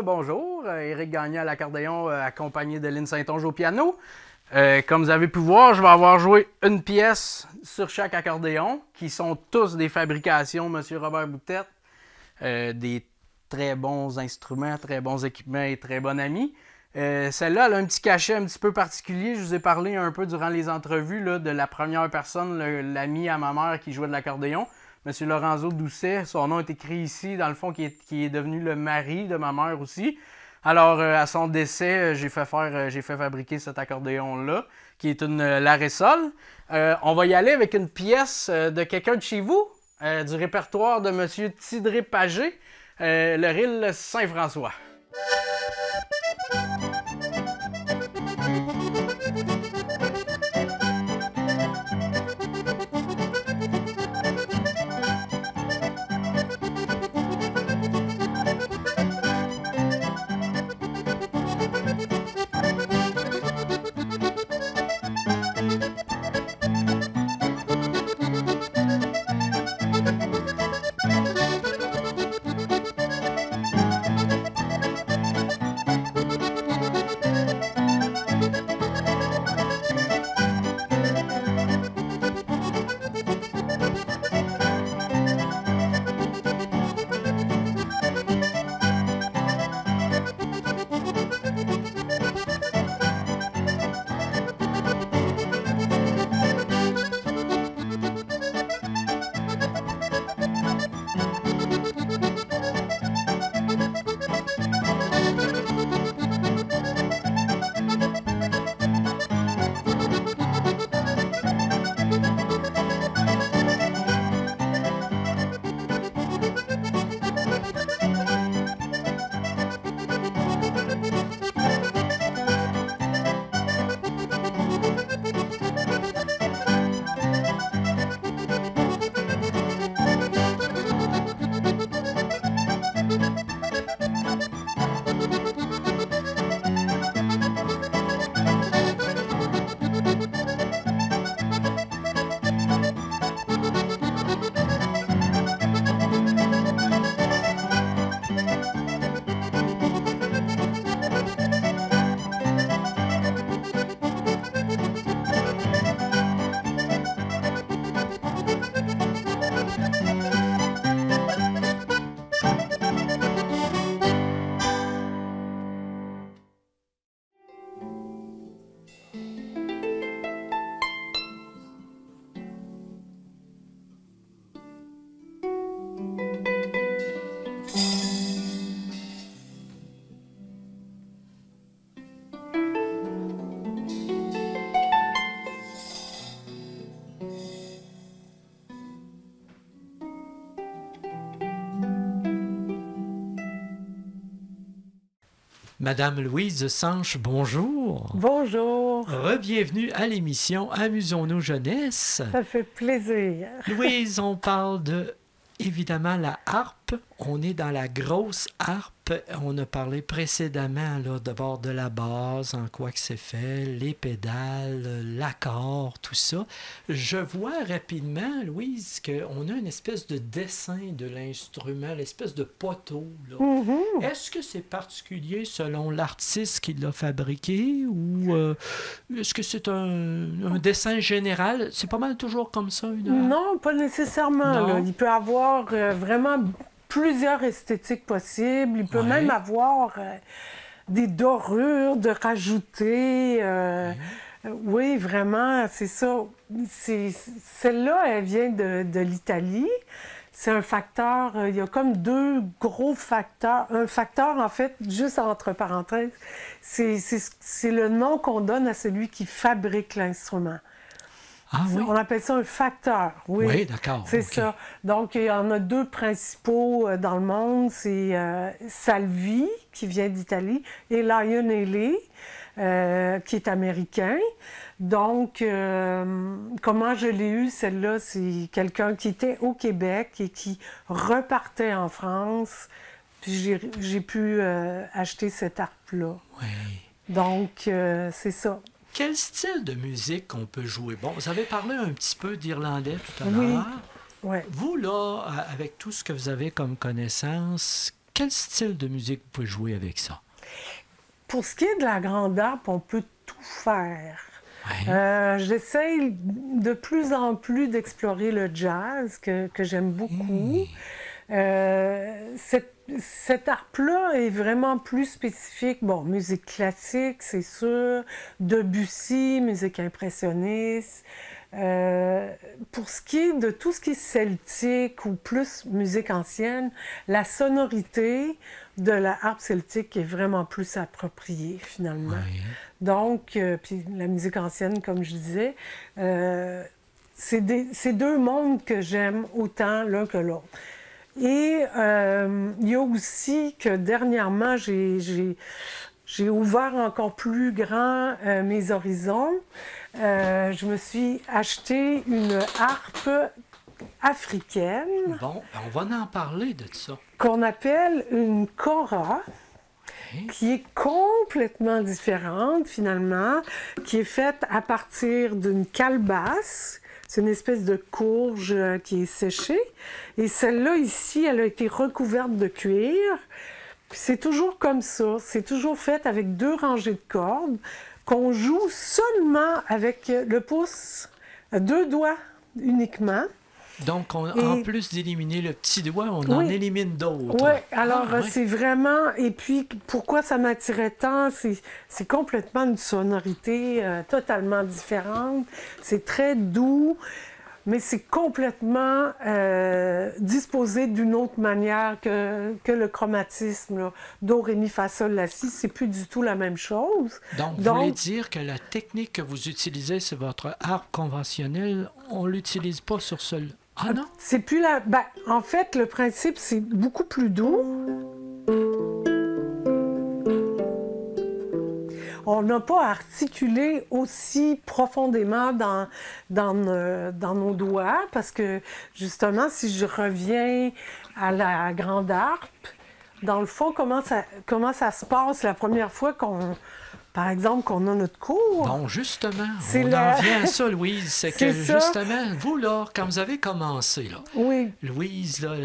Bonjour, Éric Gagné à l'accordéon, accompagné de Lynn Saint-Onge au piano. Comme vous avez pu voir, je vais avoir joué une pièce sur chaque accordéon, qui sont tous des fabrications M. Robert Boutette, des très bons instruments, très bons équipements et très bon ami. Celle-là, elle a un petit cachet un petit peu particulier. Je vous ai parlé un peu durant les entrevues là, de la première personne, l'ami à ma mère qui jouait de l'accordéon. M. Lorenzo Doucet, son nom est écrit ici, dans le fond, qui est devenu le mari de ma mère aussi. Alors, à son décès, j'ai fait fabriquer cet accordéon-là, qui est une Laressol. On va y aller avec une pièce de quelqu'un de chez vous, du répertoire de M. Tidré Pagé, le Ril Saint-François. Madame Louise Sanche, bonjour. Bonjour. Re-bienvenue à l'émission Amusons-nous jeunesse. Ça fait plaisir. Louise, on parle de, évidemment, la harpe. On est dans la grosse harpe. On a parlé précédemment là, d'abord de la base, en quoi que c'est fait, les pédales, l'accord, tout ça. Je vois rapidement, Louise, qu'on a une espèce de dessin de l'instrument, l'espèce de poteau. Là. Mm-hmm. Est-ce que c'est particulier selon l'artiste qui l'a fabriqué ou est-ce que c'est un dessin général? C'est pas mal toujours comme ça? Non, pas nécessairement. Non. Là. Il peut avoir vraiment plusieurs esthétiques possibles. Il peut même avoir des dorures de rajouter. Oui, vraiment, c'est ça. Celle-là, elle vient de l'Italie. C'est un facteur, il y a comme deux gros facteurs. Un facteur, en fait, juste entre parenthèses, c'est le nom qu'on donne à celui qui fabrique l'instrument. Ah oui? On appelle ça un facteur, oui. Oui, d'accord. C'est okay. ça. Donc, il y en a deux principaux dans le monde. C'est Salvi, qui vient d'Italie, et Lion Haley, qui est américain. Donc, comment je l'ai eue, celle-là, c'est quelqu'un qui était au Québec et qui repartait en France. Puis j'ai pu acheter cette harpe-là. Oui. Donc, c'est ça. Quel style de musique on peut jouer? Bon, vous avez parlé un petit peu d'irlandais tout à l'heure. Oui. Ouais. Vous, là, avec tout ce que vous avez comme connaissance, Quel style de musique vous pouvez jouer avec ça? Pour ce qui est de la grande harpe, on peut tout faire. Ouais. J'essaye de plus en plus d'explorer le jazz, que j'aime beaucoup. Cette harpe-là est vraiment plus spécifique. Bon, musique classique, c'est sûr. Debussy, musique impressionniste. Pour ce qui est de tout ce qui est celtique ou plus musique ancienne, la sonorité de la harpe celtique est vraiment plus appropriée, finalement. Ouais. Donc, puis la musique ancienne, comme je disais, c'est deux mondes que j'aime autant l'un que l'autre. Et il y a aussi que dernièrement, j'ai ouvert encore plus grand mes horizons. Je me suis acheté une harpe africaine. Bon, ben, on va en parler de ça. Qu'on appelle une kora, qui est complètement différente finalement, qui est faite à partir d'une calebasse. C'est une espèce de courge qui est séchée. Et celle-là ici, elle a été recouverte de cuir. C'est toujours comme ça. C'est toujours fait avec 2 rangées de cordes qu'on joue seulement avec le pouce, 2 doigts uniquement. Donc, en plus d'éliminer le petit doigt, on en élimine d'autres. Oui, alors c'est vraiment... Et puis, pourquoi ça m'attirait tant? C'est complètement une sonorité totalement différente. C'est très doux, mais c'est complètement disposé d'une autre manière que le chromatisme. Là. Do, ré, mi, fa, sol, la, si, c'est plus du tout la même chose. Donc, vous voulez dire que la technique que vous utilisez sur votre harpe conventionnelle, on ne l'utilise pas sur seul... Ah non? C'est plus la... Ben, en fait, le principe, c'est beaucoup plus doux. On n'a pas articulé aussi profondément dans nos doigts, parce que, justement, si je reviens à la grande harpe, dans le fond, comment ça se passe la première fois par exemple, qu'on a notre cours? Bon, justement, en vient à ça, Louise. C'est que, justement, vous, là, quand vous avez commencé, là, Louise, là,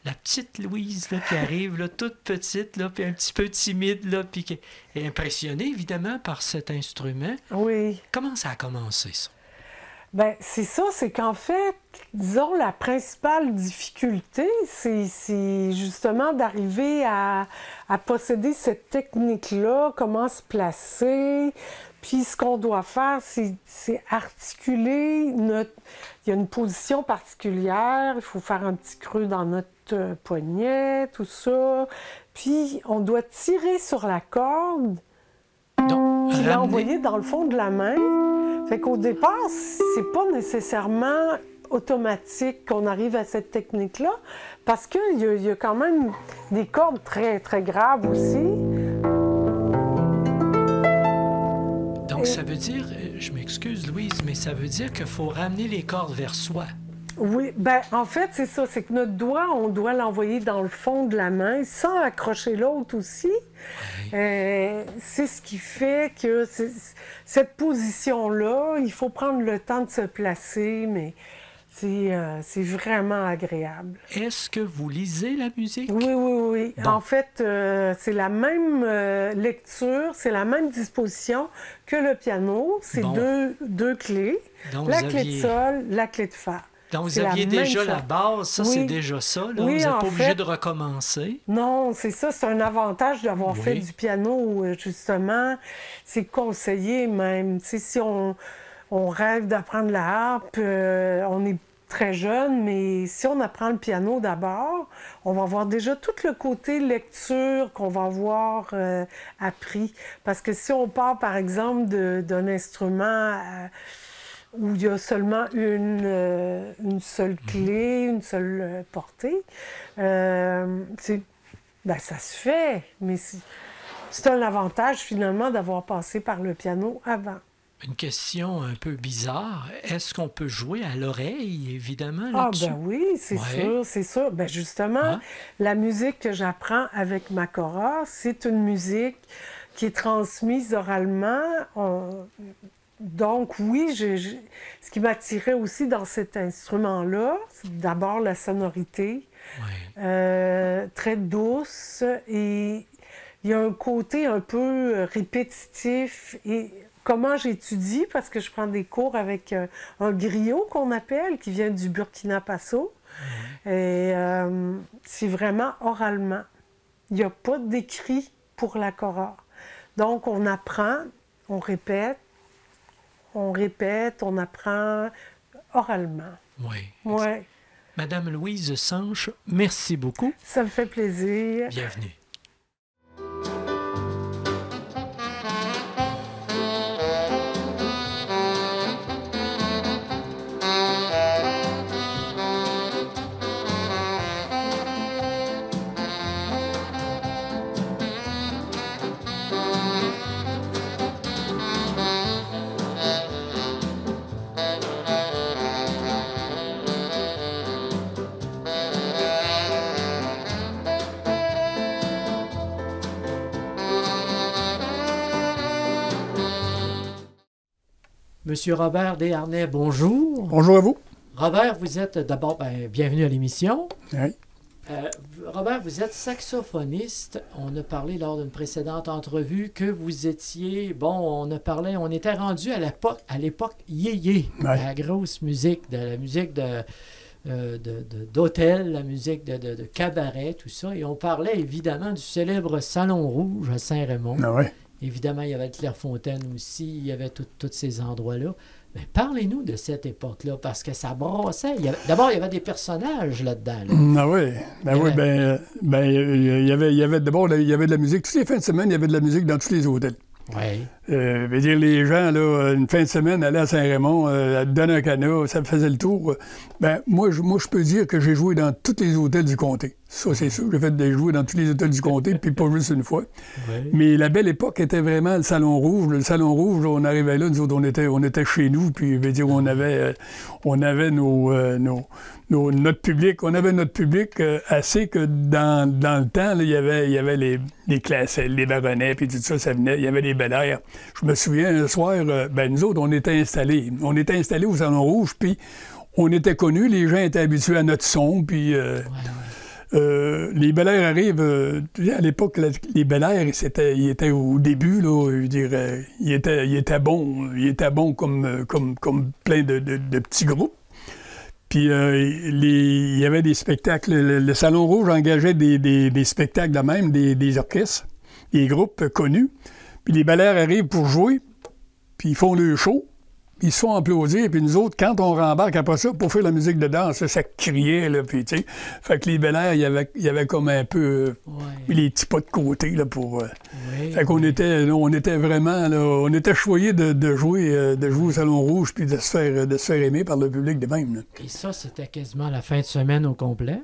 la petite Louise, là, qui arrive, là, toute petite, là, puis un petit peu timide, là, puis qui est impressionnée, évidemment, par cet instrument. Oui. Comment ça a commencé, ça? Bien, c'est ça, c'est qu'en fait, disons, la principale difficulté, c'est justement d'arriver à posséder cette technique-là, comment se placer. Puis ce qu'on doit faire, c'est articuler notre... Il y a une position particulière, il faut faire un petit creux dans notre poignet, tout ça. Puis on doit tirer sur la corde, puis l'envoyer dans le fond de la main. Fait qu'au départ, c'est pas nécessairement automatique qu'on arrive à cette technique-là, parce qu'il y a quand même des cordes très, très graves aussi. Donc, ça veut dire, je m'excuse, Louise, mais ça veut dire qu'il faut ramener les cordes vers soi. Oui, bien, en fait, c'est ça. C'est que notre doigt, on doit l'envoyer dans le fond de la main sans accrocher l'autre aussi. C'est ce qui fait que cette position-là, il faut prendre le temps de se placer, mais c'est vraiment agréable. Est-ce que vous lisez la musique? Oui. Bon. En fait, c'est la même lecture, c'est la même disposition que le piano. C'est deux clés. Donc, la clé de sol, la clé de fa. Donc, vous aviez déjà la base, ça, c'est déjà ça. Là. Oui, vous n'êtes pas obligé de recommencer. Non, c'est ça. C'est un avantage d'avoir fait du piano, justement. C'est conseillé même. Tu sais, si on rêve d'apprendre la harpe, on est très jeune, mais si on apprend le piano d'abord, on va voir déjà tout le côté lecture qu'on va avoir appris. Parce que si on part, par exemple, d'un instrument... où il y a seulement une seule clé, une seule portée. Ça se fait, mais c'est un avantage finalement d'avoir passé par le piano avant. Une question un peu bizarre. Est-ce qu'on peut jouer à l'oreille, évidemment, là-dessus? Ah ben oui, c'est sûr. Ben justement, la musique que j'apprends avec ma kora, c'est une musique qui est transmise oralement. Donc oui, ce qui m'attirait aussi dans cet instrument-là, c'est d'abord la sonorité, très très douce et il y a un côté un peu répétitif. Et comment j'étudie, parce que je prends des cours avec un griot qu'on appelle, qui vient du Burkina Faso. Et c'est vraiment oralement. Il n'y a pas d'écrit pour la chorale. Donc, on apprend, on répète, on apprend oralement. Oui. Ouais. Madame Louise Sanche, merci beaucoup. Ça me fait plaisir. Bienvenue. Monsieur Robert Desharnais, bonjour. Bonjour à vous. Robert, vous êtes d'abord, bienvenue à l'émission. Oui. Robert, vous êtes saxophoniste. On a parlé lors d'une précédente entrevue que vous étiez, on était rendu à l'époque yéyé, la grosse musique, la musique d'hôtel, la musique de cabaret, tout ça. Et on parlait évidemment du célèbre Salon Rouge à Saint-Raymond. Ah oui. Évidemment, il y avait Clairefontaine aussi, il y avait tous ces endroits-là. Mais parlez-nous de cette époque-là, parce que ça brassait. D'abord, il y avait des personnages là-dedans. Là. Ah oui. Il y avait de la musique. Toutes les fins de semaine, il y avait de la musique dans tous les hôtels. Oui. Veut dire, les gens, là, une fin de semaine, allaient à Saint-Raymond, donner un canot, ça me faisait le tour. Moi, je peux dire que j'ai joué dans tous les hôtels du comté. Ça, c'est sûr. J'ai fait de jouer dans tous les hôtels du comté, puis pas juste une fois. Oui. Mais la belle époque était vraiment le Salon Rouge. Le Salon Rouge, là, on arrivait là, nous autres, on était chez nous, puis veut dire, on avait notre public. On avait notre public assez que dans le temps, là, il y avait les Classel, les Baronnets, puis tout ça, ça venait. Il y avait les Bel Air. Je me souviens, un soir, nous autres, on était installés. On était installés au Salon Rouge, puis on était connus. Les gens étaient habitués à notre son, puis... les Bel Air arrivent, à l'époque, les Bel Air, ils étaient au début, là, je dirais, ils étaient bons comme plein de petits groupes. Puis il y avait des spectacles, le Salon Rouge engageait des spectacles de même, des orchestres, des groupes connus. Puis les Bel Air arrivent pour jouer, puis ils font le show. Ils se font applaudir, puis nous autres, quand on rembarque après ça, pour faire la musique de danse, ça criait, là, puis tu sais. Fait que les Bel Air, il y avait comme un peu les petits pas de côté, là, pour... Fait qu'on était vraiment, là, on était choyés de jouer au Salon Rouge, puis de se faire aimer par le public de même, là. Et ça, c'était quasiment la fin de semaine au complet?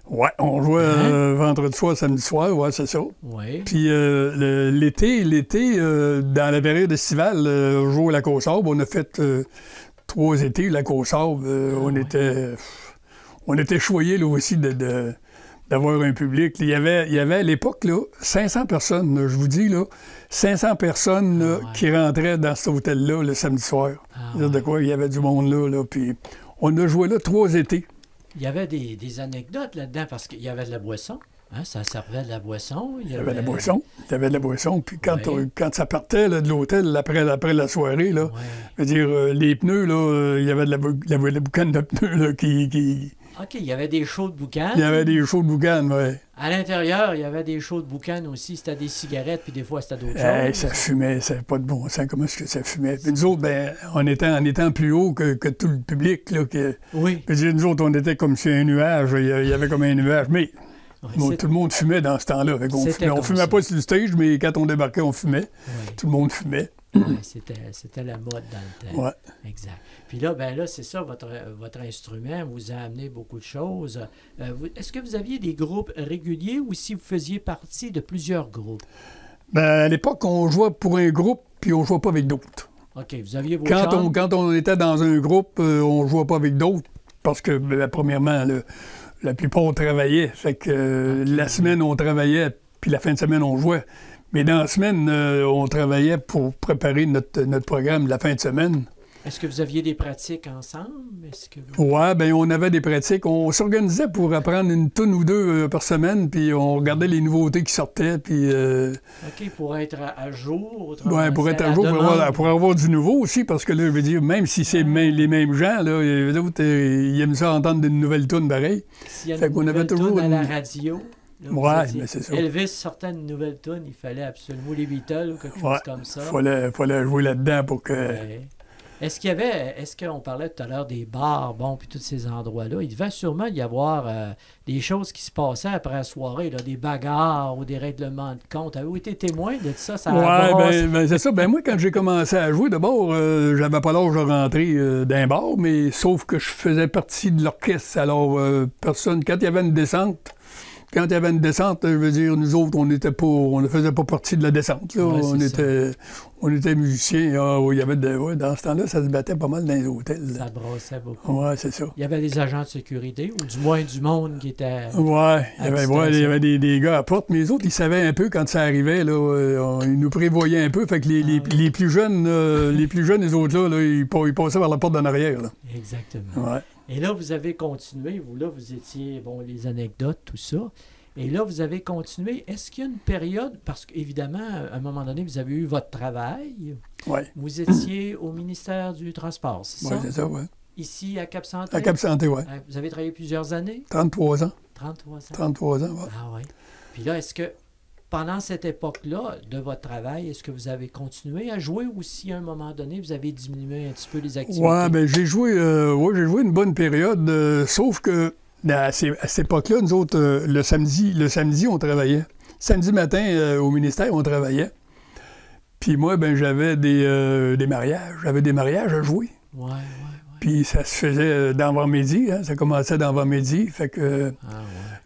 Ouais, on jouait vendredi soir, samedi soir, ouais, c'est ça. Oui. Puis l'été, dans la période estivale, on jouait à la Côte-Sable. On a fait 3 étés, la Côte-Sable. On était choyés, là, aussi, d'avoir un public. Il y avait à l'époque, là, 500 personnes, là, je vous dis, là, 500 personnes là, qui rentraient dans cet hôtel-là le samedi soir. De quoi, il y avait du monde là, puis on a joué là 3 étés. Il y avait des anecdotes là-dedans, parce qu'il y avait de la boisson. Hein, ça servait de la boisson. Il y avait de la boisson. Puis quand ça partait là, de l'hôtel après la soirée, là, je veux dire, les pneus, là, il y avait de la boucane de pneus là, qui... OK, il y avait des shows de boucan. Il y avait des shows de boucan, oui. À l'intérieur, il y avait des shows de boucan aussi. C'était des cigarettes, puis des fois, c'était d'autres choses. Ça fumait, ça n'avait pas de bon sens. Comment est-ce que ça fumait? Puis nous autres, en étant plus haut que tout le public, là, oui. Puis nous autres, on était comme sur un nuage. Il y avait comme un nuage. Mais tout le monde fumait dans ce temps-là. On fumait pas sur le stage, mais quand on débarquait, on fumait. Oui. Tout le monde fumait. Oui, c'était la mode dans le temps. Oui. Exact. Puis là, c'est ça, votre instrument vous a amené beaucoup de choses. Est-ce que vous aviez des groupes réguliers ou si vous faisiez partie de plusieurs groupes? À l'époque, on jouait pour un groupe, puis on ne jouait pas avec d'autres. OK, vous aviez vos quand on était dans un groupe, on ne jouait pas avec d'autres, parce que, premièrement, la plupart travaillaient. Fait que la semaine, on travaillait, puis la fin de semaine, on jouait. Mais dans la semaine, on travaillait pour préparer notre programme de la fin de semaine. Est-ce que vous aviez des pratiques ensemble? Oui, bien, on avait des pratiques. On s'organisait pour apprendre une toune ou deux par semaine, puis on regardait les nouveautés qui sortaient, puis... OK, pour être à jour. Oui, pour être à jour, pour avoir du nouveau aussi, parce que là, je veux dire, même si c'est les mêmes gens, là, les autres, ils aiment ça entendre des nouvelles tounes pareilles. S'il y a une nouvelle toune à la radio... Oui, mais c'est ça. Elvis sortait une nouvelle toune, il fallait absolument les Beatles ou quelque chose comme ça. Il fallait jouer là-dedans pour que... Ouais. Est-ce qu'on parlait tout à l'heure des bars, bon, puis tous ces endroits-là, il devait sûrement y avoir des choses qui se passaient après la soirée, là, des bagarres ou des règlements de compte. Avez-vous été témoin de ça? Oui, ben c'est ça. Ben moi, quand j'ai commencé à jouer, d'abord, j'avais pas l'âge de rentrer d'un bar, mais sauf que je faisais partie de l'orchestre. Alors, quand il y avait une descente, je veux dire, nous autres, on ne faisait pas partie de la descente. Là. Ouais, on était musiciens. Il y avait dans ce temps-là, ça se battait pas mal dans les hôtels. Ça brassait beaucoup. Oui, c'est ça. Il y avait des agents de sécurité, ou du moins du monde qui était... Oui, il y avait des gars à porte, mais les autres, ils savaient un peu quand ça arrivait. Là, ils nous prévoyaient un peu. Fait que les plus jeunes, les autres, là, ils passaient par la porte d'en arrière. Là. Exactement. Ouais. Et là, vous avez continué. Vous étiez, les anecdotes, tout ça. Et là, vous avez continué. Est-ce qu'il y a une période, parce qu'évidemment, à un moment donné, vous avez eu votre travail. Oui. Vous étiez au ministère du Transport, c'est ça? Oui, c'est ça, oui. Ici, à Cap-Santé? À Cap-Santé, oui. Vous avez travaillé plusieurs années? 33 ans. 33 ans? 33 ans, oui. Ah oui. Puis là, est-ce que, pendant cette époque-là de votre travail, est-ce que vous avez continué à jouer ou si à un moment donné, vous avez diminué un petit peu les activités? Oui, bien, j'ai joué une bonne période, sauf que à cette époque-là, nous autres, le samedi, on travaillait. Samedi matin, au ministère, on travaillait. Puis moi, ben j'avais des mariages. J'avais des mariages à jouer. Oui. Puis ça se faisait d'avant-midi, hein, ça commençait d'avant-midi. Fait que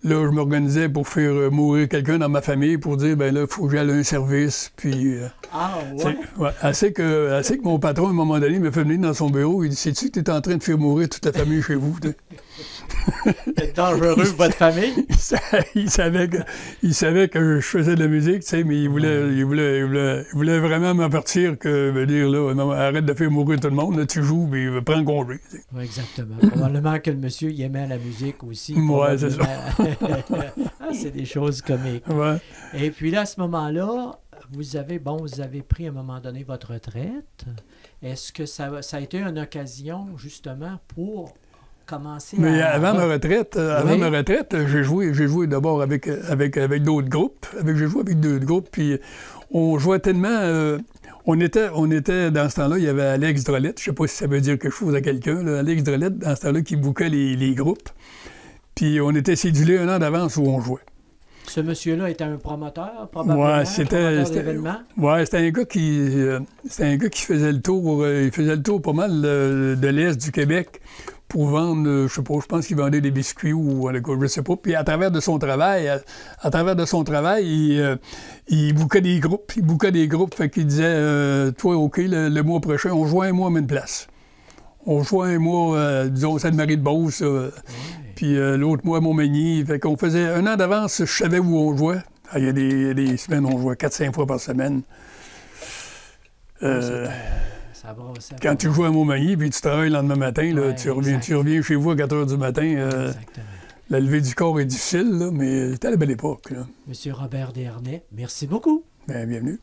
là, je m'organisais pour faire mourir quelqu'un dans ma famille pour dire, ben là, il faut que j'aille à un service. Puis, assez que mon patron, à un moment donné, me fait venir dans son bureau. Il dit, sais-tu que tu es en train de faire mourir toute la famille chez vous? C'est dangereux, votre famille? Il savait que je faisais de la musique, tu sais, mais il voulait vraiment m'avertir que, veut dire, là, non, arrête de faire mourir tout le monde, là, tu joues, puis prends congé. Oui, exactement. Probablement que le monsieur, il aimait la musique aussi. Oui, c'est ça. C'est des choses comiques. Ouais. Et puis là, à ce moment-là, vous avez pris à un moment donné votre retraite. Est-ce que ça a été une occasion, justement, pour commencer Mais avant ma retraite, j'ai joué d'abord avec d'autres groupes. J'ai joué avec d'autres groupes, puis on jouait tellement... On était, dans ce temps-là, il y avait Alex Drolette, je ne sais pas si ça veut dire quelque chose à quelqu'un, là, Alex Drolette, dans ce temps-là, qui bookait les groupes. Puis on était cédulés un an d'avance où on jouait. Ce monsieur-là était un promoteur, probablement, d'événements? Oui, c'était un gars qui faisait le tour, il faisait le tour pas mal de l'Est du Québec pour vendre, je pense qu'il vendait des biscuits ou je sais pas. Puis à travers de son travail, il bookait des groupes. Fait qu'il disait, toi, OK, le mois prochain, on joue un mois à même place. On joue un mois, disons, Sainte-Marie-de-Beauce, puis l'autre mois à Montmagny. Fait qu'on faisait un an d'avance, je savais où on jouait. Il y a des semaines, on jouait 4-5 fois par semaine. Quand tu joues à Montmagny, puis tu travailles le lendemain matin, là, tu reviens chez vous à 4 heures du matin. La levée du corps est difficile, là, mais c'était à la belle époque. Là. Monsieur Robert Desharnais, merci beaucoup. Bien, bienvenue.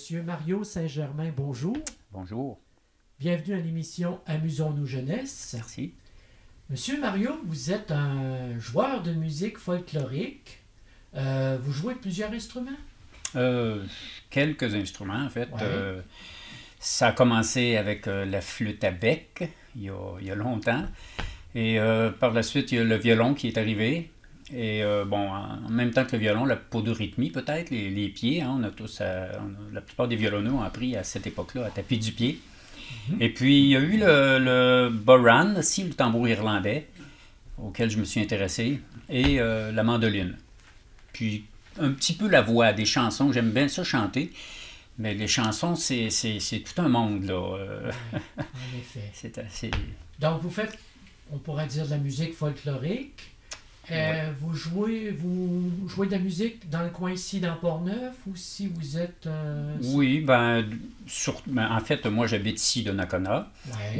Monsieur Mario Saint-Germain, bonjour. Bonjour. Bienvenue à l'émission Amusons-nous jeunesse. Merci. Monsieur Mario, vous êtes un joueur de musique folklorique. Vous jouez de plusieurs instruments? Quelques instruments, en fait. Ouais. Ça a commencé avec la flûte à bec, il y a longtemps. Et par la suite, il y a le violon qui est arrivé. Et en même temps que le violon, la podorythmie peut-être, les pieds. Hein, la plupart des violonneux ont appris à cette époque-là à taper du pied. Mm-hmm. Et puis, il y a eu le bodhrán aussi, le tambour irlandais, auquel je me suis intéressé, et la mandoline. Puis, un petit peu la voix, des chansons. J'aime bien ça chanter. Mais les chansons, c'est tout un monde, là. En effet. C'est assez... Donc, vous faites, on pourrait dire, de la musique folklorique. Ouais. Vous jouez de la musique dans le coin ici, dans Port-Neuf, ou si vous êtes... Oui, en fait, moi, j'habite ici, de Donnacona,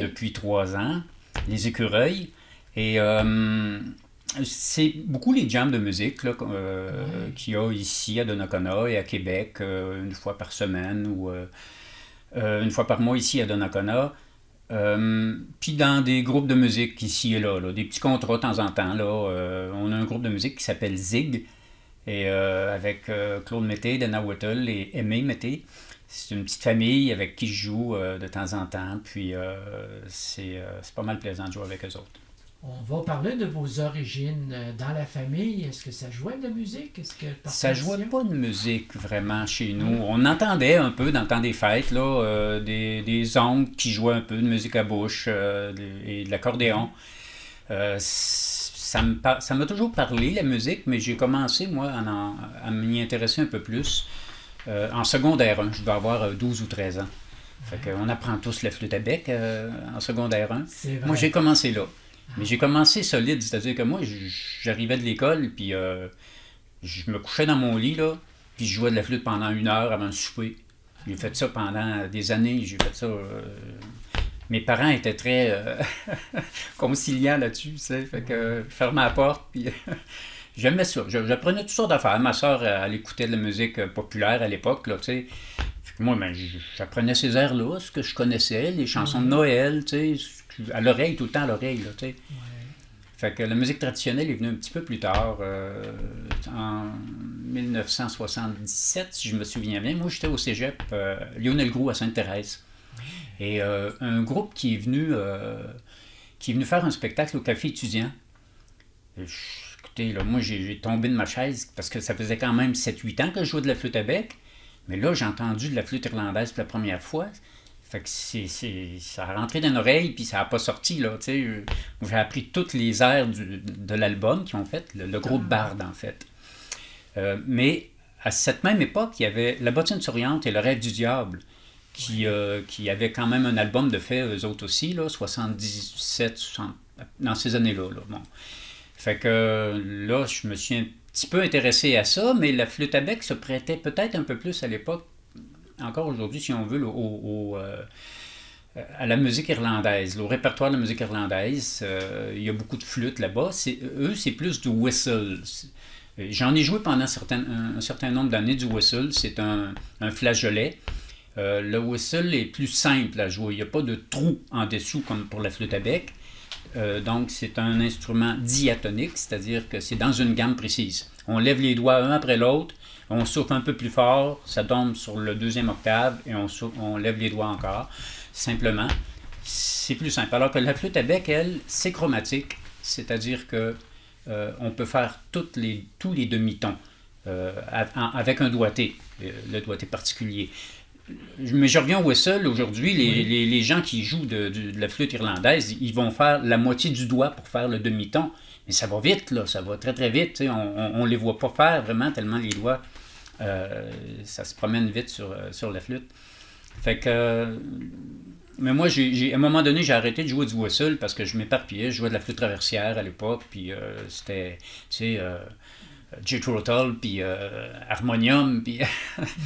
depuis 3 ans, les Écureuils. Et c'est beaucoup les jams de musique là, qu'il y a ici à Donnacona et à Québec, une fois par semaine ou une fois par mois ici à Donnacona. Puis dans des groupes de musique ici et là, des petits contrats de temps en temps. Là, on a un groupe de musique qui s'appelle Zig, et avec Claude Mété, Dana Whittle et Aimé Mété. C'est une petite famille avec qui je joue de temps en temps, puis c'est pas mal plaisant de jouer avec eux autres. On va parler de vos origines dans la famille. Est-ce que ça jouait de la musique? Ça jouait pas de musique vraiment chez nous. On entendait un peu dans le temps des fêtes là, des oncles qui jouaient un peu de musique à bouche et de l'accordéon. Ça m'a toujours parlé, la musique, mais j'ai commencé, moi, à m'y intéresser un peu plus en secondaire 1. Je dois avoir 12 ou 13 ans. Fait qu'on apprend tous la flûte à bec en secondaire 1. Moi, j'ai commencé là. Mais j'ai commencé solide, c'est-à-dire que moi, j'arrivais de l'école, puis je me couchais dans mon lit, là, puis je jouais de la flûte pendant 1 heure avant le souper. J'ai fait ça pendant des années, j'ai fait ça... Mes parents étaient très conciliants là-dessus, tu sais, fait que je fermais la porte, puis j'aimais ça. J'apprenais toutes sortes d'affaires. Ma soeur, elle écoutait de la musique populaire à l'époque, là, tu sais. Moi, j'apprenais ces airs-là, ce que je connaissais, les chansons de Noël, tu sais, à l'oreille, tout le temps à l'oreille, là, tu sais. Fait que la musique traditionnelle est venue un petit peu plus tard, en 1977, si je me souviens bien. Moi, j'étais au cégep Lionel Groulx à Sainte-Thérèse. Et un groupe qui est venu faire un spectacle au Café étudiant. Écoutez, là, moi, j'ai tombé de ma chaise parce que ça faisait quand même 7-8 ans que je jouais de la flûte à bec. Mais là, j'ai entendu de la flûte irlandaise pour la première fois. Fait que ça a rentré dans l'oreille, puis ça n'a pas sorti, là, tu sais. J'ai appris toutes les airs de l'album qu'ils ont fait, le groupe Bard, en fait. Mais à cette même époque, il y avait La Bottine souriante et Le Rêve du diable, qui avaient quand même un album de fait, eux autres aussi, là, 77, 60, dans ces années-là. Là, bon. Fait que là, je me suis un petit peu intéressé à ça, mais la flûte à bec se prêtait peut-être un peu plus à l'époque, encore aujourd'hui, si on veut, à la musique irlandaise, au répertoire de la musique irlandaise. Il y a beaucoup de flûtes là-bas. Eux, c'est plus du whistle. J'en ai joué pendant un certain nombre d'années du whistle. C'est un flageolet. Le whistle est plus simple à jouer. Il n'y a pas de trou en dessous comme pour la flûte à bec. Donc, c'est un instrument diatonique, c'est-à-dire que c'est dans une gamme précise. On lève les doigts un après l'autre, on souffle un peu plus fort, ça tombe sur le 2e octave et on lève les doigts encore. Simplement, c'est plus simple. Alors que la flûte à bec, elle, c'est chromatique, c'est-à-dire que on peut faire tous les demi-tons avec un doigté, le doigté particulier. Mais je reviens au whistle. Aujourd'hui, les gens qui jouent de la flûte irlandaise, ils vont faire la moitié du doigt pour faire le demi-ton. Mais ça va vite, là, ça va très très vite. On les voit pas faire vraiment tellement les doigts, ça se promène vite sur la flûte. Fait que... mais moi, à un moment donné, j'ai arrêté de jouer du whistle parce que je m'éparpillais. Je jouais de la flûte traversière à l'époque, puis c'était, tu sais... Jethro Tull, puis harmonium, puis...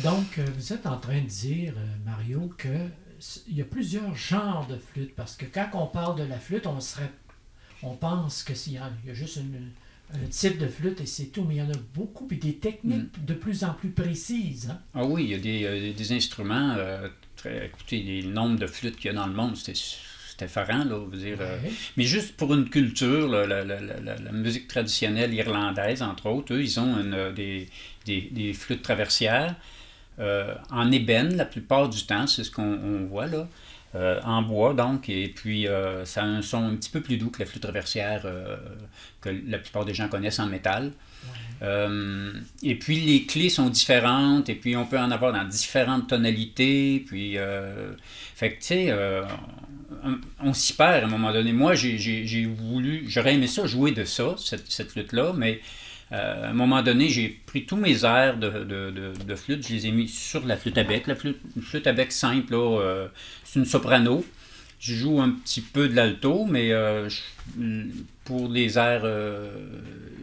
Donc, vous êtes en train de dire, Mario, qu'il y a plusieurs genres de flûte, parce que quand on parle de la flûte, on pense qu'il y a juste un type de flûte et c'est tout, mais il y en a beaucoup, puis des techniques de plus en plus précises. Hein? Ah oui, il y a des instruments, écoutez, le nombre de flûtes qu'il y a dans le monde, c'était effarant, là, je veux dire. Mais juste pour une culture, là, la musique traditionnelle irlandaise, entre autres, eux, ils ont des flûtes traversières en ébène la plupart du temps, c'est ce qu'on voit là. En bois, donc, et puis ça a un son un petit peu plus doux que la flûte traversière que la plupart des gens connaissent en métal. Et puis les clés sont différentes, et puis on peut en avoir dans différentes tonalités, puis fait que tu sais, on s'y perd à un moment donné. Moi, j'aurais aimé ça, jouer de ça, cette flûte-là, mais à un moment donné, j'ai pris tous mes airs de flûte, je les ai mis sur la flûte à bec. Une flûte à bec simple, là, c'est une soprano. Je joue un petit peu de l'alto, mais pour les airs,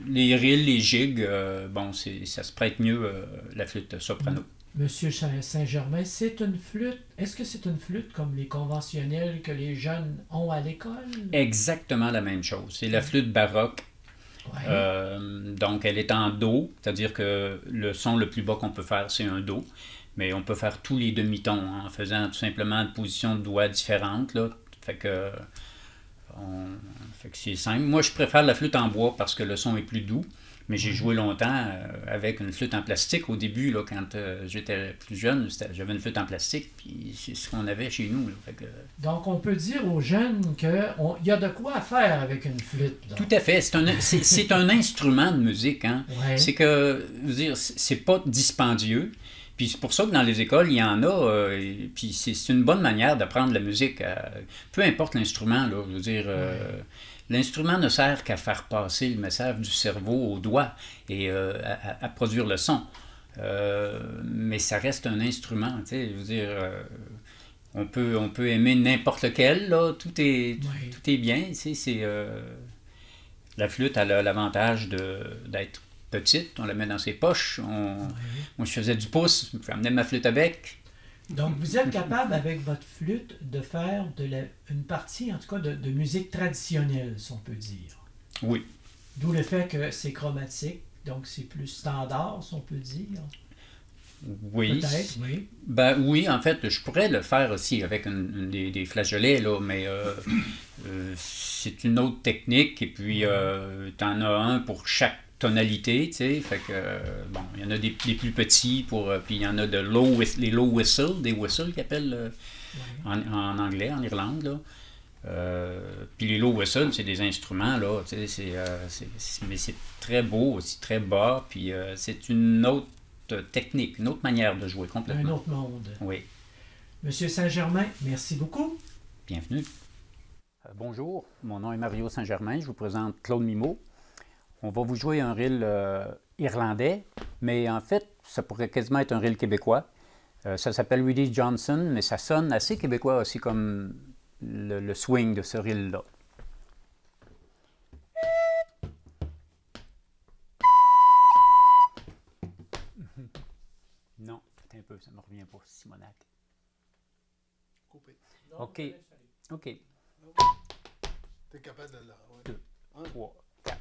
les rilles, les gigs, bon, ça se prête mieux, la flûte soprano. Monsieur Saint-Germain, c'est une flûte. Est-ce que c'est une flûte comme les conventionnelles que les jeunes ont à l'école? Exactement la même chose. C'est la flûte baroque. Ouais. Donc, elle est en do, c'est-à-dire que le son le plus bas qu'on peut faire, c'est un do. Mais on peut faire tous les demi-tons en faisant tout simplement une position de doigts différentes. Là. Fait que c'est simple. Moi, je préfère la flûte en bois parce que le son est plus doux. Mais j'ai joué longtemps avec une flûte en plastique au début, là, quand j'étais plus jeune. J'avais une flûte en plastique, puis c'est ce qu'on avait chez nous. Là, fait que... Donc, on peut dire aux jeunes qu'il y a de quoi faire avec une flûte. Donc. Tout à fait. C'est un instrument de musique. Hein. Ouais. C'est que, je veux dire, c'est pas dispendieux. Puis c'est pour ça que dans les écoles, il y en a. Puis c'est une bonne manière d'apprendre la musique. Peu importe l'instrument, là, je veux dire... L'instrument ne sert qu'à faire passer le message du cerveau au doigt et à produire le son. Mais ça reste un instrument, tu sais, je veux dire, on peut aimer n'importe lequel, là, tout est bien, tu sais, la flûte, elle a l'avantage d'être petite, on la met dans ses poches, moi je faisais du pouce, je amenais ma flûte avec. Donc, vous êtes capable, avec votre flûte, de faire une partie, en tout cas, de musique traditionnelle, si on peut dire. Oui. D'où le fait que c'est chromatique, donc c'est plus standard, si on peut dire. Oui. Peut-être, oui. Ben oui, en fait, je pourrais le faire aussi avec des flageolets, là, mais c'est une autre technique, et puis tu en as un pour chaque tonalité, tu sais, fait que, bon, il y en a des plus petits, puis il y en a les low whistles, des whistles qu'ils appellent en anglais, en Irlande, là. Puis les low whistles, c'est des instruments, là, tu sais, mais c'est très beau, aussi très bas, puis c'est une autre technique, une autre manière de jouer complètement. Un autre monde. Oui. Monsieur Saint-Germain, merci beaucoup. Bienvenue. Bonjour, mon nom est Mario Saint-Germain, je vous présente Claude Mimot. On va vous jouer un reel irlandais, mais en fait, ça pourrait quasiment être un reel québécois. Ça s'appelle Willie Johnson, mais ça sonne assez québécois aussi comme le swing de ce reel-là. Non, attends un peu, ça ne me revient pas, Simonac. Coupé. OK. OK. T'es capable de là. Ouais. 2, 3, 4.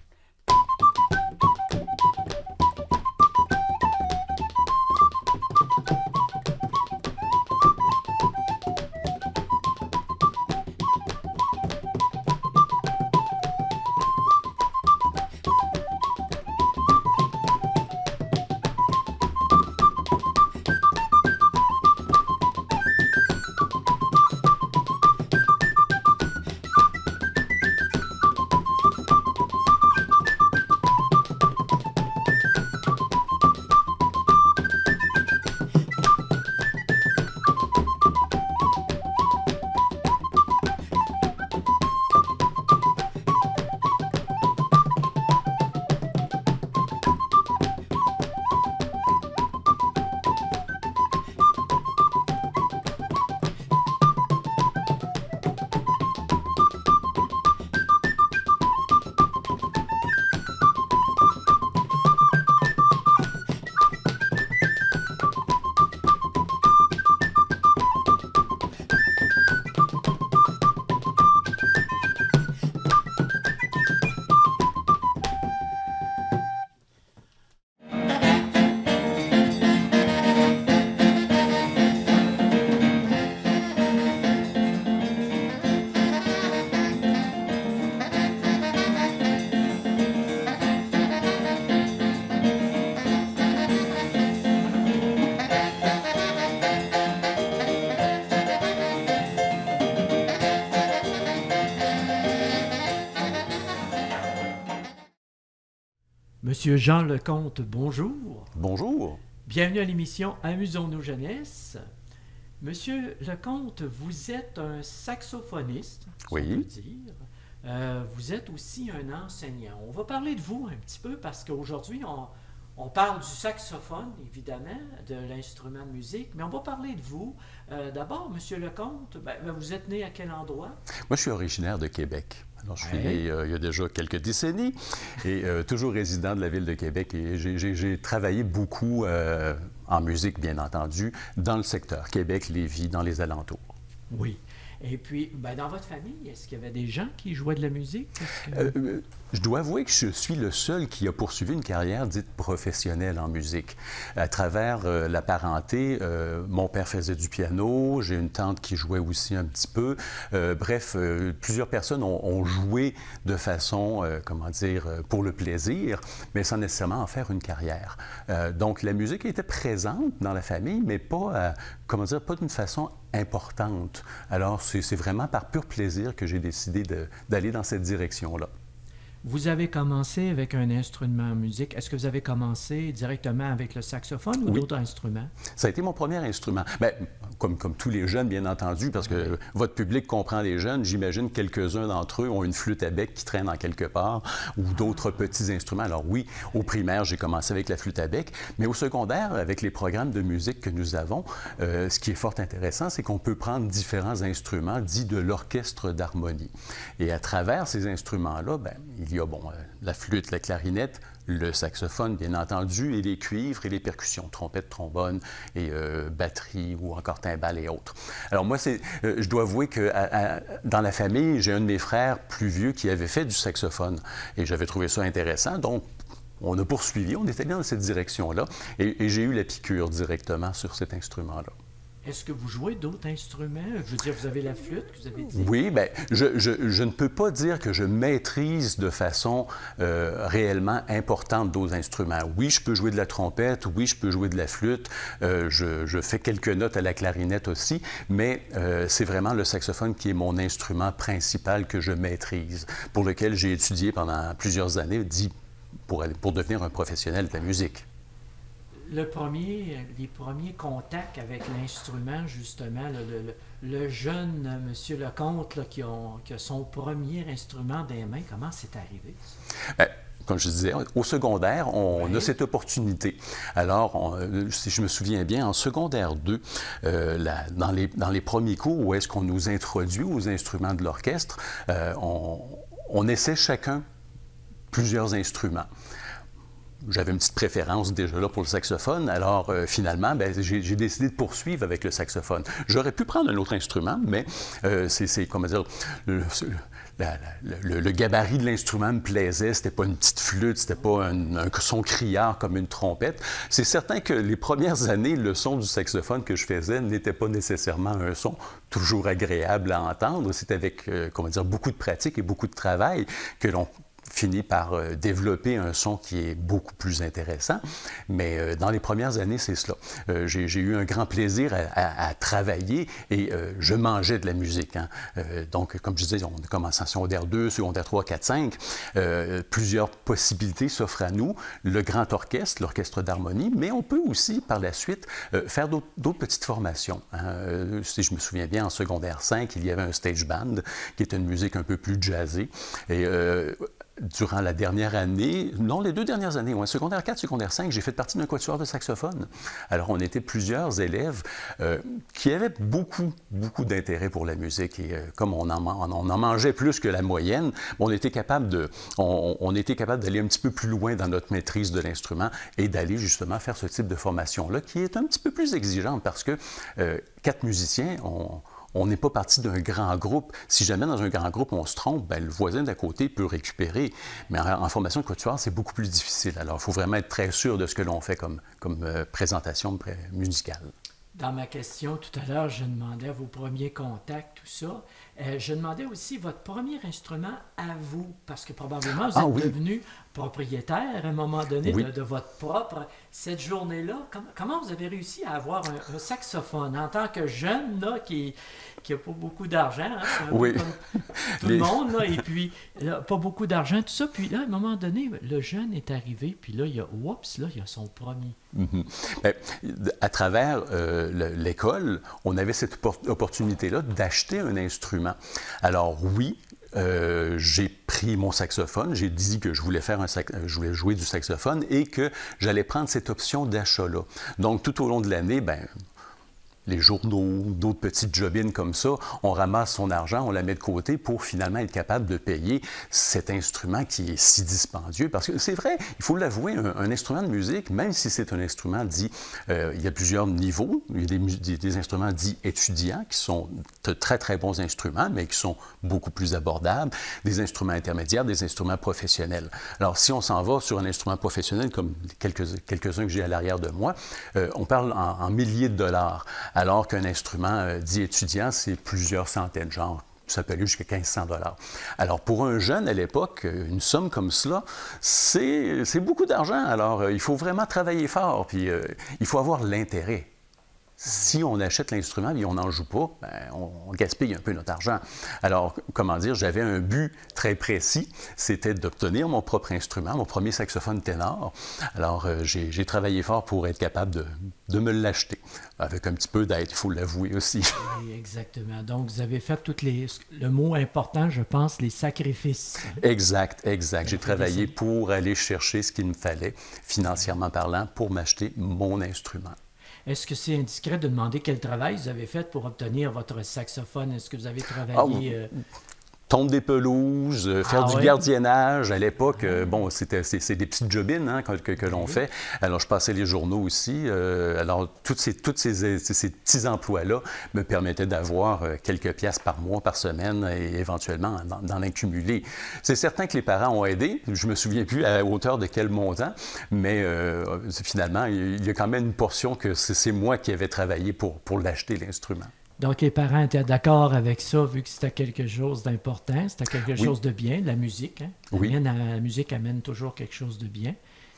Monsieur Jean Lecomte, bonjour. Bonjour. Bienvenue à l'émission Amusons-nous jeunesse. Monsieur Lecomte, vous êtes un saxophoniste, si Oui. on peut dire. Vous êtes aussi un enseignant. On va parler de vous un petit peu parce qu'aujourd'hui, on parle du saxophone, évidemment, de l'instrument de musique, mais on va parler de vous. D'abord, Monsieur Lecomte, vous êtes né à quel endroit? Moi, je suis originaire de Québec. Alors, je suis Ouais. né il y a déjà quelques décennies et toujours résident de la ville de Québec. Et j'ai travaillé beaucoup en musique, bien entendu, dans le secteur Québec, Lévis, dans les alentours. Oui. Et puis, dans votre famille, est-ce qu'il y avait des gens qui jouaient de la musique? Je dois avouer que je suis le seul qui a poursuivi une carrière dite professionnelle en musique. À travers la parenté, mon père faisait du piano, j'ai une tante qui jouait aussi un petit peu. Bref, plusieurs personnes ont joué de façon, pour le plaisir, mais sans nécessairement en faire une carrière. Donc, la musique était présente dans la famille, mais pas d'une façon importante. Alors, c'est vraiment par pur plaisir que j'ai décidé d'aller dans cette direction-là. Vous avez commencé avec un instrument en musique. Est-ce que vous avez commencé directement avec le saxophone ou Oui. d'autres instruments? Ça a été mon premier instrument. Bien, comme tous les jeunes, bien entendu, parce que votre public comprend les jeunes, j'imagine quelques-uns d'entre eux ont une flûte à bec qui traîne en quelque part ou d'autres petits instruments. Alors oui, au primaire, j'ai commencé avec la flûte à bec, mais au secondaire, avec les programmes de musique que nous avons, ce qui est fort intéressant, c'est qu'on peut prendre différents instruments dits de l'orchestre d'harmonie. Et à travers ces instruments-là, il y a la flûte, la clarinette, le saxophone, bien entendu, et les cuivres et les percussions, trompette, trombone et batterie ou encore timbales et autres. Alors moi, je dois avouer que dans la famille, j'ai un de mes frères plus vieux qui avait fait du saxophone et j'avais trouvé ça intéressant, donc on a poursuivi, on est allé dans cette direction-là et j'ai eu la piqûre directement sur cet instrument-là. Est-ce que vous jouez d'autres instruments? Je veux dire, vous avez la flûte, que vous avez dit. Oui, je ne peux pas dire que je maîtrise de façon réellement importante d'autres instruments. Oui, je peux jouer de la trompette, oui, je peux jouer de la flûte, je fais quelques notes à la clarinette aussi, mais c'est vraiment le saxophone qui est mon instrument principal que je maîtrise, pour lequel j'ai étudié pendant plusieurs années, pour devenir un professionnel de la musique. Les premiers contacts avec l'instrument, justement, le jeune Monsieur Lecomte qui a son premier instrument dans les mains, comment c'est arrivé, ça? Comme je disais, au secondaire, on a cette opportunité. Alors, si je me souviens bien, en secondaire 2, dans les premiers cours où est-ce qu'on nous introduit aux instruments de l'orchestre, on essaie chacun plusieurs instruments. J'avais une petite préférence déjà là pour le saxophone, alors finalement, j'ai décidé de poursuivre avec le saxophone. J'aurais pu prendre un autre instrument, mais le gabarit de l'instrument me plaisait. C'était pas une petite flûte, c'était pas un son criard comme une trompette. C'est certain que les premières années, le son du saxophone que je faisais n'était pas nécessairement un son toujours agréable à entendre. C'est avec, beaucoup de pratique et beaucoup de travail que l'on finit par développer un son qui est beaucoup plus intéressant. Mais dans les premières années, c'est cela. J'ai eu un grand plaisir à travailler et je mangeais de la musique. Hein. Donc, comme je disais, on a commencé en secondaire 2, secondaire 3, 4, 5. Plusieurs possibilités s'offrent à nous. Le grand orchestre, l'orchestre d'harmonie, mais on peut aussi, par la suite, faire d'autres petites formations. Hein. Si je me souviens bien, en secondaire 5, il y avait un stage band qui était une musique un peu plus jazzée. Et durant la dernière année, non, les 2 dernières années, secondaire 4, secondaire 5, j'ai fait partie d'un quatuor de saxophone. Alors, on était plusieurs élèves qui avaient beaucoup d'intérêt pour la musique. Et comme on en mangeait plus que la moyenne, on était capable d'aller un petit peu plus loin dans notre maîtrise de l'instrument et d'aller justement faire ce type de formation-là qui est un petit peu plus exigeante parce que 4 musiciens, on n'est pas parti d'un grand groupe. Si jamais dans un grand groupe on se trompe, le voisin d'à côté peut récupérer. Mais en formation de quatuor, c'est beaucoup plus difficile. Alors, il faut vraiment être très sûr de ce que l'on fait comme présentation musicale. Dans ma question tout à l'heure, je demandais vos premiers contacts, tout ça. Je demandais aussi votre premier instrument à vous, parce que probablement vous êtes devenu propriétaire à un moment donné Oui. de votre propre. Cette journée-là, comment vous avez réussi à avoir un saxophone en tant que jeune là, qui n'a pas beaucoup d'argent, hein, c'est un Oui. peu comme tout le monde, là, et puis là, pas beaucoup d'argent, tout ça. Puis là, à un moment donné, le jeune est arrivé, puis là, il y a son premier. Mm-hmm. Bien, à travers l'école, on avait cette opportunité-là d'acheter un instrument. Alors oui, j'ai pris mon saxophone, j'ai dit que je voulais jouer du saxophone et que j'allais prendre cette option d'achat-là. Donc, tout au long de l'année, ben, les journaux, d'autres petites jobines comme ça, on ramasse son argent, on la met de côté pour finalement être capable de payer cet instrument qui est si dispendieux. Parce que c'est vrai, il faut l'avouer, un instrument de musique, même si c'est un instrument dit, il y a plusieurs niveaux, il y a des instruments dits étudiants qui sont de très, très bons instruments, mais qui sont beaucoup plus abordables, des instruments intermédiaires, des instruments professionnels. Alors, si on s'en va sur un instrument professionnel, comme quelques-uns que j'ai à l'arrière de moi, on parle en milliers de dollars. Alors qu'un instrument dit étudiant, c'est plusieurs centaines, genre, ça peut aller jusqu'à 1500 $. Alors, pour un jeune à l'époque, une somme comme cela, c'est beaucoup d'argent. Alors, il faut vraiment travailler fort, puis il faut avoir l'intérêt. Si on achète l'instrument et on n'en joue pas, ben, on gaspille un peu notre argent. Alors, comment dire, j'avais un but très précis, c'était d'obtenir mon propre instrument, mon premier saxophone ténor. Alors, j'ai travaillé fort pour être capable de me l'acheter, avec un petit peu d'aide, il faut l'avouer aussi. Oui, exactement. Donc, vous avez fait le mot important, je pense, les sacrifices. Exact. J'ai travaillé pour aller chercher ce qu'il me fallait, financièrement parlant, pour m'acheter mon instrument. Est-ce que c'est indiscret de demander quel travail vous avez fait pour obtenir votre saxophone? Est-ce que vous avez travaillé... Tondre des pelouses, faire du gardiennage. À l'époque, bon, c'est des petites jobines hein, que l'on fait. Alors, je passais les journaux aussi. Alors, tous ces petits emplois-là me permettaient d'avoir quelques piastres par mois, par semaine et éventuellement d'en accumuler. C'est certain que les parents ont aidé. Je me souviens plus à hauteur de quel montant, mais finalement, il y a quand même une portion que c'est moi qui avais travaillé pour l'acheter, l'instrument. Donc, les parents étaient d'accord avec ça, vu que c'était quelque chose d'important, c'était quelque chose de bien, la musique. Hein? La musique amène toujours quelque chose de bien.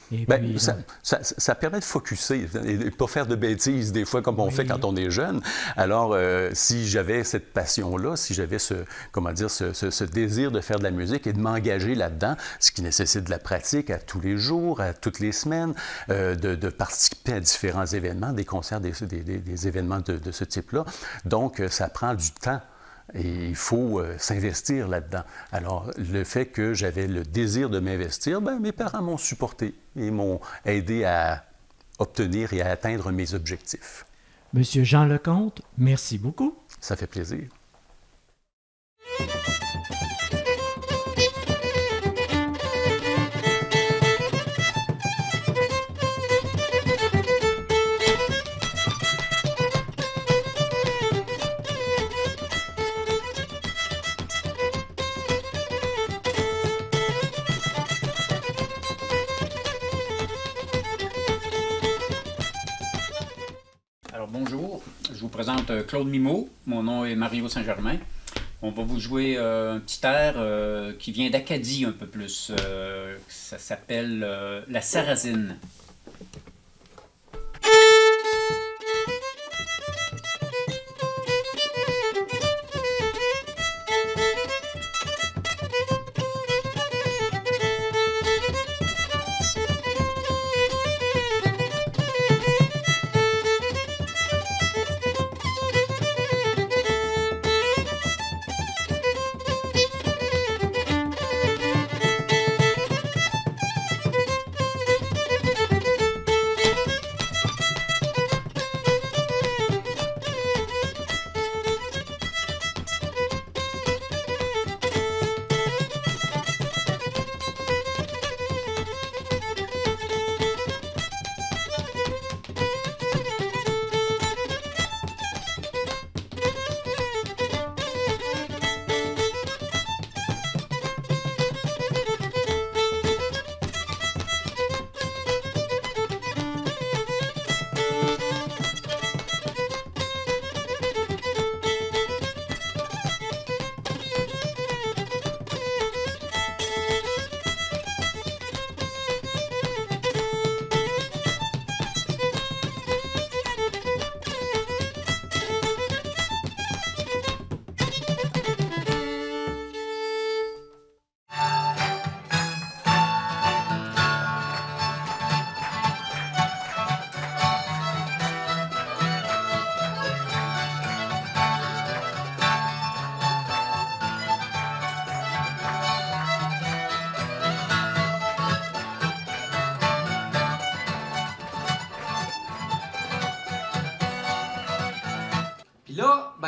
Et bien, puis, ça permet de focusser et de ne pas faire de bêtises des fois comme on fait quand on est jeune. Alors, si j'avais cette passion-là, si j'avais ce désir de faire de la musique et de m'engager là-dedans, ce qui nécessite de la pratique à tous les jours, à toutes les semaines, de participer à différents événements, des concerts, des événements de ce type-là. Donc, ça prend du temps. Et il faut s'investir là-dedans. Alors, le fait que j'avais le désir de m'investir, bien, mes parents m'ont supporté et m'ont aidé à obtenir et à atteindre mes objectifs. Monsieur Jean Lecomte, merci beaucoup. Ça fait plaisir. Bonjour, je vous présente Claude Mimeau, mon nom est Mario Saint-Germain. On va vous jouer un petit air qui vient d'Acadie un peu plus, ça s'appelle La Sarrasine.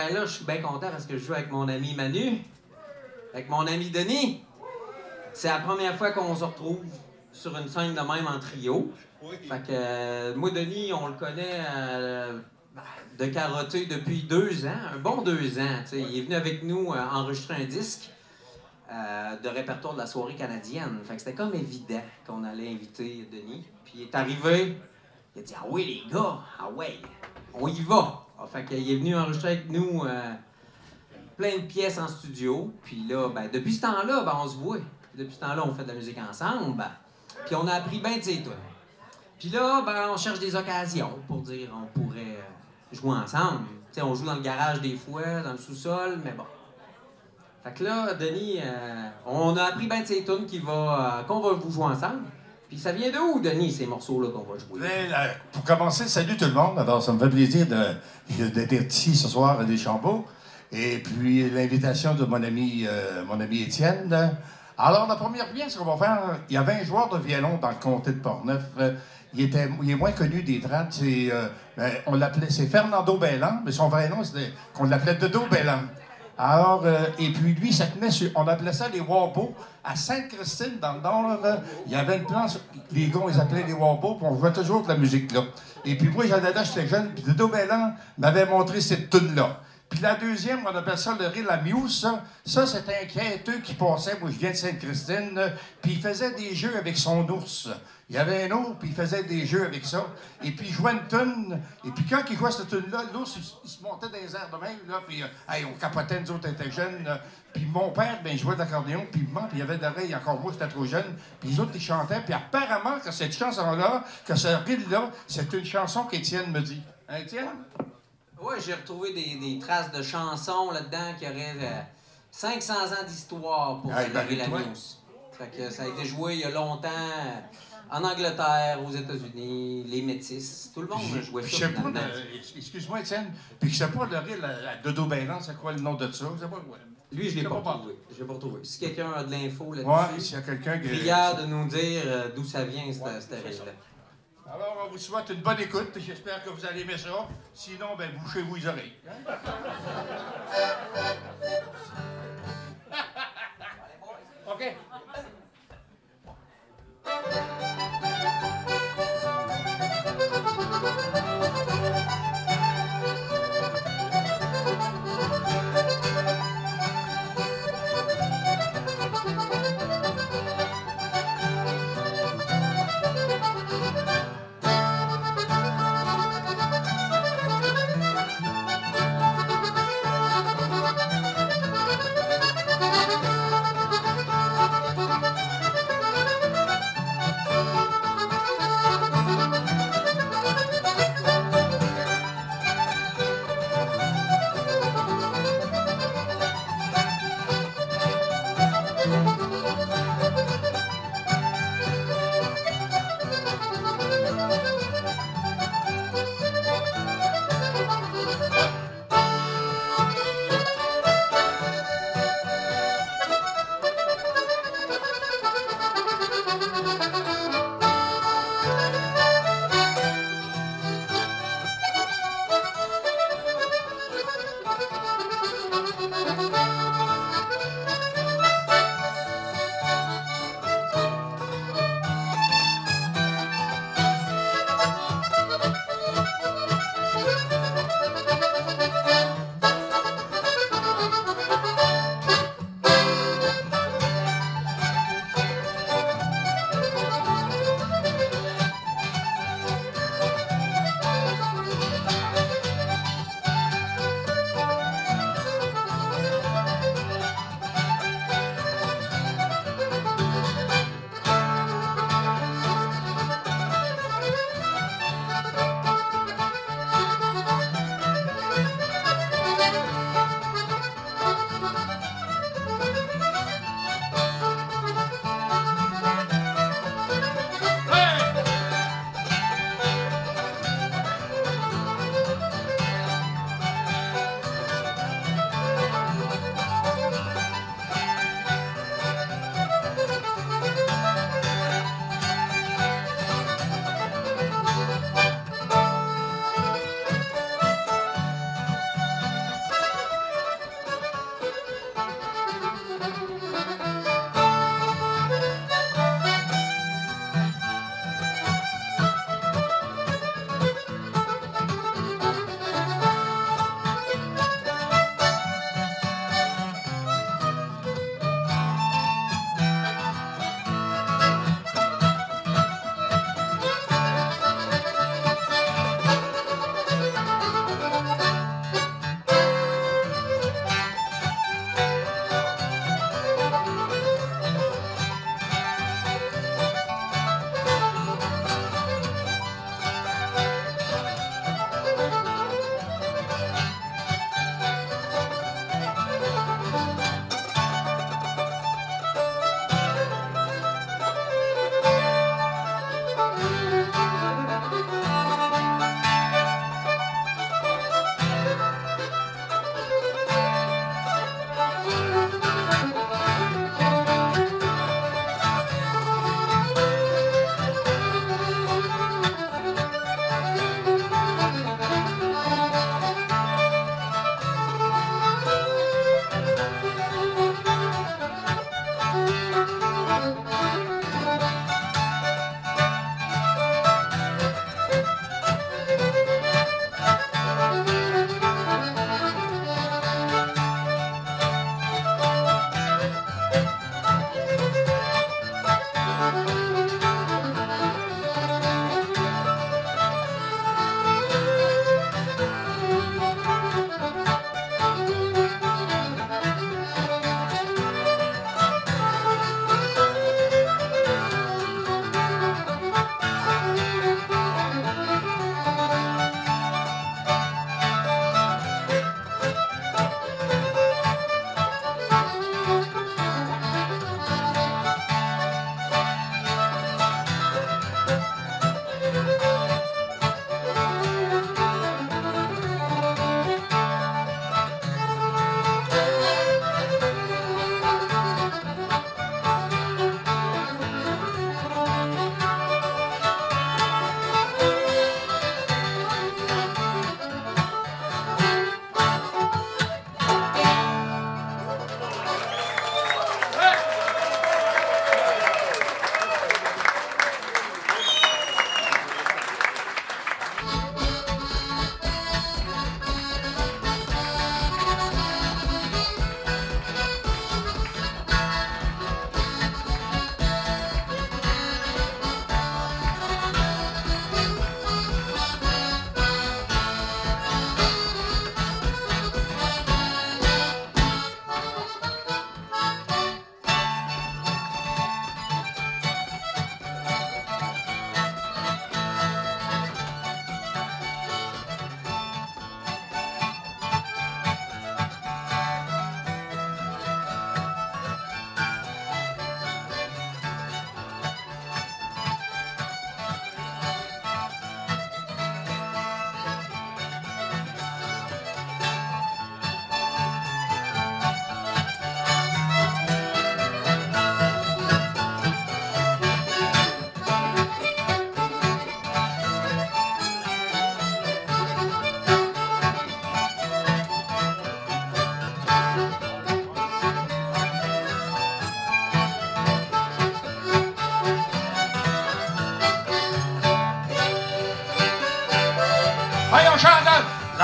ben là, je suis bien content parce que je joue avec mon ami Manu, avec mon ami Denis. C'est la première fois qu'on se retrouve sur une scène de même en trio. Fait que moi, Denis, on le connaît de karaté depuis 2 ans, un bon 2 ans. T'sais. Il est venu avec nous enregistrer un disque de répertoire de la soirée canadienne. Fait que c'était comme évident qu'on allait inviter Denis. Puis il est arrivé, il a dit « Ah oui, les gars, ah ouais, on y va! » Fait qu'il est venu enregistrer avec nous plein de pièces en studio. Puis là, ben, depuis ce temps-là, ben, on se voit. Depuis ce temps-là, on fait de la musique ensemble. Ben, puis on a appris bien de ses tunes. Puis là, ben, on cherche des occasions pour dire on pourrait jouer ensemble. T'sais, on joue dans le garage des fois, dans le sous-sol, mais bon. Fait que là, Denis, on a appris bien de ses tunes qu'on va vous jouer ensemble. Puis ça vient de où, Denis, ces morceaux-là qu'on va jouer? Pour commencer, salut tout le monde. Alors, ça me fait plaisir d'être ici ce soir à Deschambault. Et puis, l'invitation de mon ami Étienne. Alors, la première pièce qu'on va faire, il y avait un joueur de violon dans le comté de Portneuf. Il est moins connu des trades. On l'appelait, c'est Fernando Bellan, mais son vrai nom, c'était qu'on l'appelait Dodo Bellan. Alors, et puis lui, ça tenait sur, on appelait ça les wabos. À Sainte-Christine, dans le nord, il y avait une planche, les gars, ils appelaient les wabos, puis on jouait toujours de la musique là. Et puis moi, j'allais là, j'étais jeune, puis Dodo Bellan m'avait montré cette tune-là. Puis la deuxième, on appelle ça le rire la muse, ça. Ça, c'était un quêteux qui passait, moi je viens de Sainte-Christine, puis il faisait des jeux avec son ours. Il y avait un ours, puis il faisait des jeux avec ça. Et puis il jouait une tune, et puis quand il jouait cette tune-là, l'ours, il se montait dans les airs de même, là, puis hey, on capotait, nous autres étaient jeunes. Puis mon père, ben, il jouait d'accordéon, puis il y avait d'oreilles, encore moi, j'étais trop jeune. Puis les autres, ils chantaient, puis apparemment que cette chanson-là, que ce rire-là, c'est une chanson qu'Étienne me dit. Hein, Étienne? Oui, j'ai retrouvé des traces de chansons là-dedans qui auraient 500 ans d'histoire pour lever la mousse. Fait que ça a été joué il y a longtemps en Angleterre, aux États-Unis, les Métis. Tout le monde a joué ça. Excuse-moi, Étienne. Puis je sais pas, le rire, la Dodo Bellan, c'est quoi le nom de ça? Je sais pas, ouais. Lui, je l'ai pas retrouvé. Je l'ai pas retrouvé. Si quelqu'un a de l'info là-dessus, ouais, s'il y a quelqu'un qui... prière de nous dire d'où ça vient, cette rire-là. Alors, on vous souhaite une bonne écoute. J'espère que vous allez aimer ça. Sinon, ben, bouchez-vous les oreilles. OK.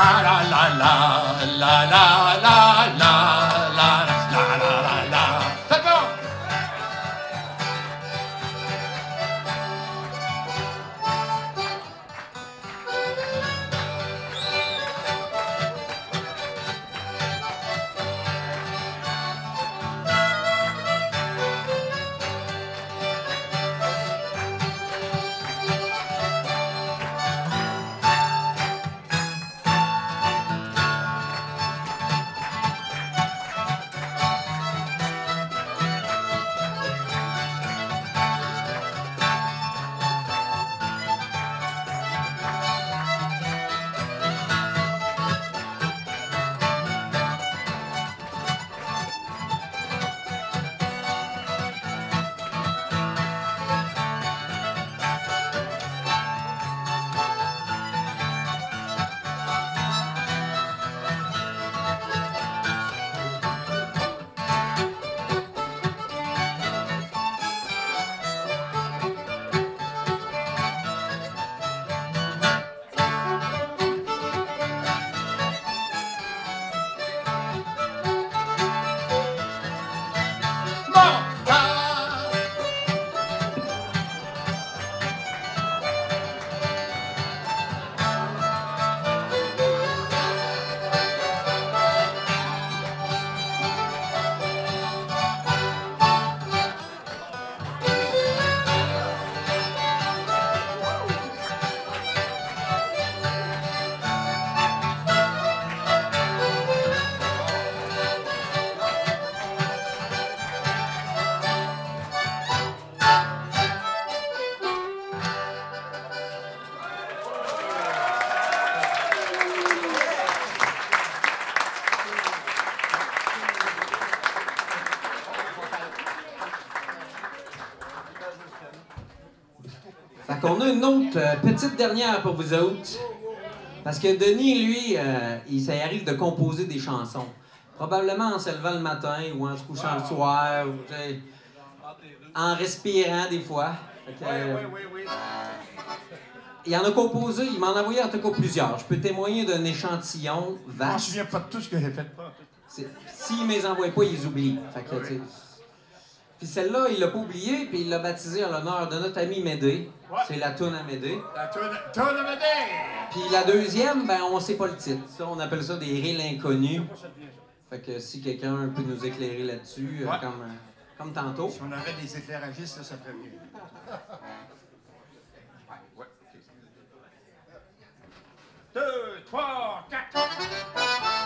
la la la la la la la la la la la. C'est bon. Fait qu'on a une autre petite dernière pour vous autres. Parce que Denis, lui, ça y arrive de composer des chansons. Probablement en se levant le matin ou en se couchant le soir, ou, en respirant des fois. Fait que, il en a composé, il m'en a envoyé en tout cas plusieurs. Je peux témoigner d'un échantillon Je me vaste. souviens pas de tout ce que j'ai fait. S'il ne me les envoie pas, il les oublie. Fait que, tu sais. Puis celle-là, il l'a pas oubliée, puis il l'a baptisée en l'honneur de notre ami Médée. Ouais. C'est la toune à Médée. La toune de Médée! Puis la deuxième, ben on sait pas le titre. Ça, on appelle ça des rilles inconnus. Fait que si quelqu'un peut nous éclairer là-dessus, Ouais. comme tantôt. Si on avait des éclairagistes, là, ça ferait mieux. 2, 3, 4.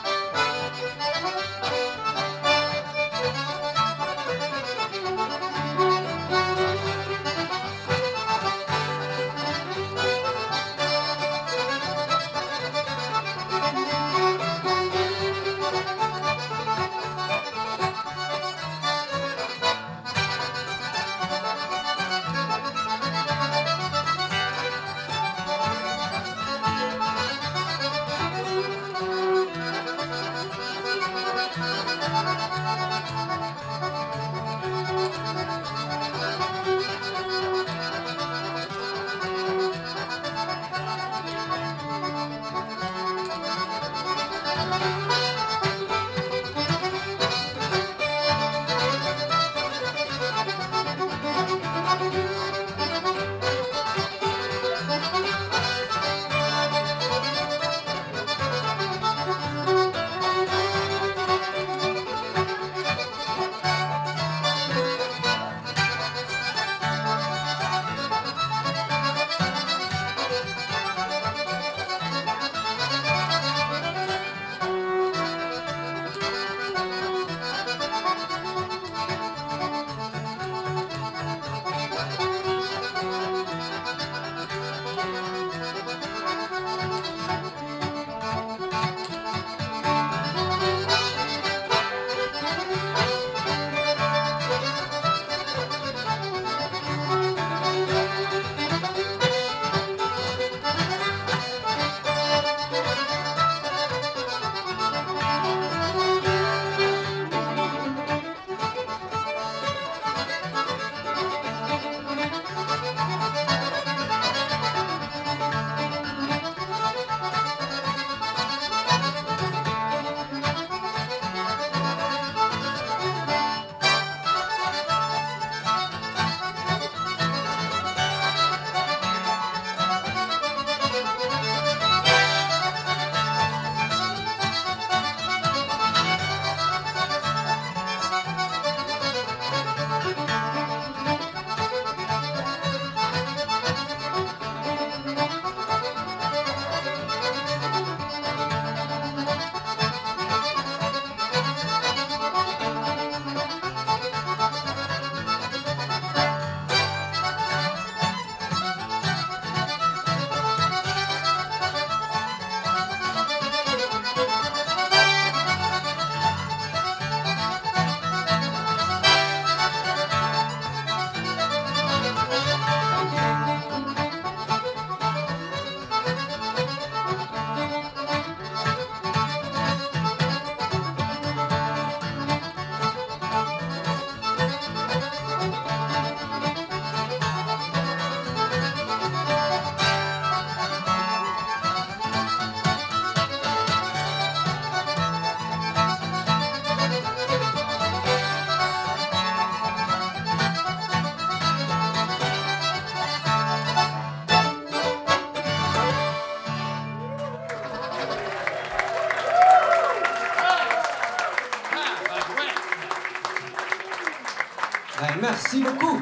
Ben, merci beaucoup.